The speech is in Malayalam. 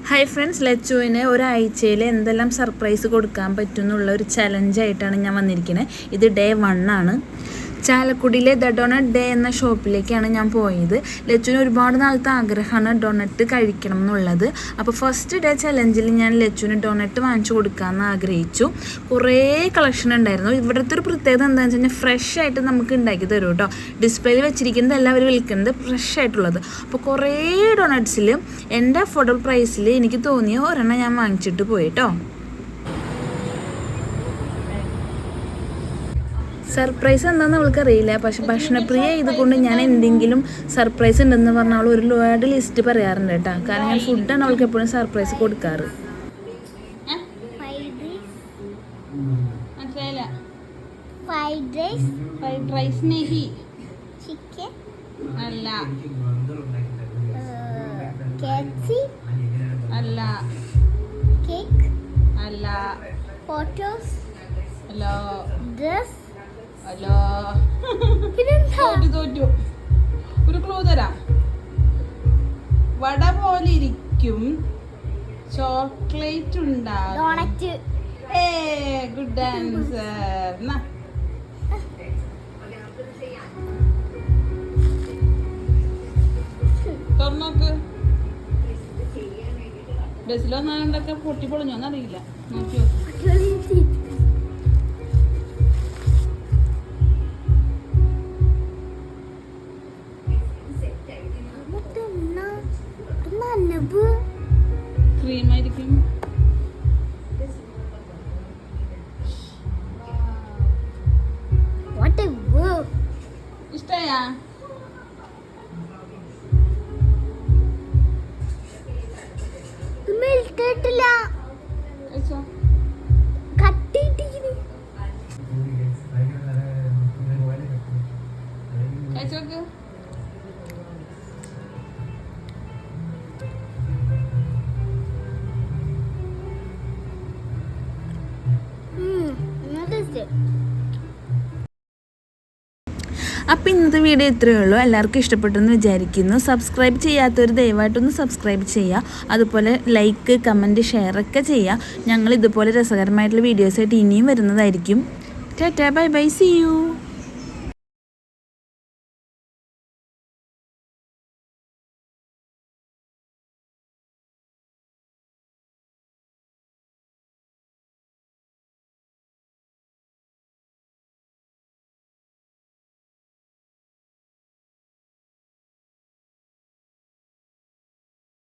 ഹായ് ഫ്രണ്ട്സ്, ലച്ചുവിന് ഒരാഴ്ചയിൽ എന്തെല്ലാം സർപ്രൈസ് കൊടുക്കാൻ പറ്റും എന്നുള്ള ഒരു ചലഞ്ചായിട്ടാണ് ഞാൻ വന്നിരിക്കുന്നത്. ഇത് ഡേ 1 ആണ്. ചാലക്കുടിയിലെ ദ ഡൊണട്ട് ഡേ എന്ന ഷോപ്പിലേക്കാണ് ഞാൻ പോയത്. ലച്ചുവിന് ഒരുപാട് നാളത്തെ ആഗ്രഹമാണ് ഡൊണട്ട് കഴിക്കണം എന്നുള്ളത്. അപ്പോൾ ഫസ്റ്റ് ഡേ ചലഞ്ചിൽ ഞാൻ ലച്ചുവിന് ഡൊണട്ട് വാങ്ങിച്ചു കൊടുക്കാമെന്ന് ആഗ്രഹിച്ചു. കുറേ കളക്ഷൻ ഉണ്ടായിരുന്നു. ഇവിടുത്തെ ഒരു പ്രത്യേകത എന്താണെന്ന് വെച്ച് കഴിഞ്ഞാൽ ഫ്രഷ് ആയിട്ട് നമുക്ക് ഉണ്ടാക്കി തരും കേട്ടോ. ഡിസ്പ്ലേയിൽ വെച്ചിരിക്കുന്നത് എല്ലാവരും വിൽക്കുന്നത് ഫ്രഷ് ആയിട്ടുള്ളത്. അപ്പോൾ കുറേ ഡൊണട്ട്സിൽ എൻ്റെ അഫോർഡബിൾ പ്രൈസിൽ എനിക്ക് തോന്നിയ ഒരെണ്ണം ഞാൻ വാങ്ങിച്ചിട്ട് പോയി കേട്ടോ. സർപ്രൈസ് എന്താണെന്ന് അവൾക്കറിയില്ല. പക്ഷെ ഭക്ഷണപ്രിയ ഇതുകൊണ്ട് ഞാൻ എന്തെങ്കിലും സർപ്രൈസ് ഉണ്ടെന്ന് പറഞ്ഞാൽ അവൾ ഒരുപാട് ലിസ്റ്റ് പറയാറുണ്ട് കേട്ടോ. കാരണം ഞാൻ ഫുഡാണ് അവൾക്ക് എപ്പോഴും സർപ്രൈസ് കൊടുക്കാറ്. ഹലോ, തോറ്റു. ഒരു ക്ലൂ തരാം. വട പോലെ ഇരിക്കും, ചോക്ലേറ്റ് ഉണ്ടാകും. Good answer. തുറന്നോക്ക്. ബസ്സിലൊക്കെ പൊട്ടിപ്പൊളിഞ്ഞോന്നറിയില്ല. നോക്കിയോ. ക്രീമായിരിക്കും. ഇഷ്ടയാ? കഴിച്ചോക്ക്. അപ്പോൾ ഇന്നത്തെ വീഡിയോ ഇത്രയേ ഉള്ളൂ. എല്ലാവർക്കും ഇഷ്ടപ്പെട്ടെന്ന് വിചാരിക്കുന്നു. സബ്സ്ക്രൈബ് ചെയ്യാത്തവർ ദയവായിട്ടൊന്ന് സബ്സ്ക്രൈബ് ചെയ്യുക. അതുപോലെ ലൈക്ക്, കമൻറ്റ്, ഷെയറൊക്കെ ചെയ്യുക. ഞങ്ങൾ ഇതുപോലെ രസകരമായിട്ടുള്ള വീഡിയോസായിട്ട് ഇനിയും വരുന്നതായിരിക്കും. Tata, bye bye, see U.